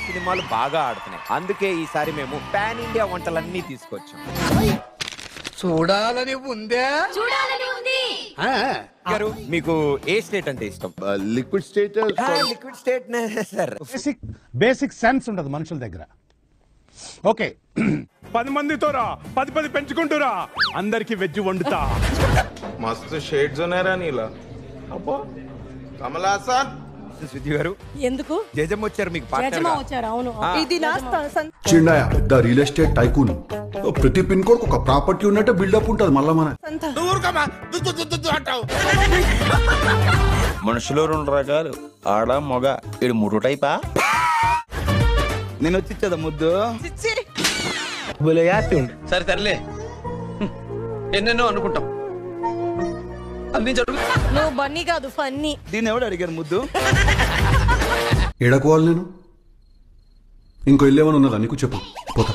సినిమాలు బాగా ఆడుతున్నాయి. అందుకే ఈసారి మేము పాన్ ఇండియా వంటలన్నీ తీసుకొచ్చాం. చూడాలని ఉందే గారు మీకు ఏ స్టేట్ అంటే ఇష్టం? Liquid state. Liquid state sir. Basic sense ఉండదు మనుషుల దగ్గర. ఓకే 10 మందితో రా, 10 పెంచుకుంటురా, అందరికి వెజ్ వండుతా. మస్తు షేడ్స్ ఉన్నారా నీలా. అబ్బో కమలాసన్ గారు ఎందుకు జజమ్ వచ్చారు మీకు జజమా వచ్చారు? అవును, ఇది నా చిన్నయ్య పెద్ద రియల్ ఎస్టేట్ టైకూన్. ప్రతి పిన్ కోడ్ ఒక ప్రాపర్టీ ఉన్నట్టే బిల్డప్ ఉంటుంది. మళ్ళా మన మనుషులు 2 రకాలు, ఆడ మొగ. ఇది 3 టైపా? నేను వచ్చిచ్చదా ముద్దు సరే తరలే, ఎన్నెన్నో అనుకుంటాం. నువ్వు బన్నీ కాదు ఫన్నీ. దీన్ని ఎవడు అడిగారు ముద్దు? ఎడకోవాలి నేను. ఇంకో ఇల్లు ఏమైనా ఉన్నదా నీకు చెప్పు పోతా.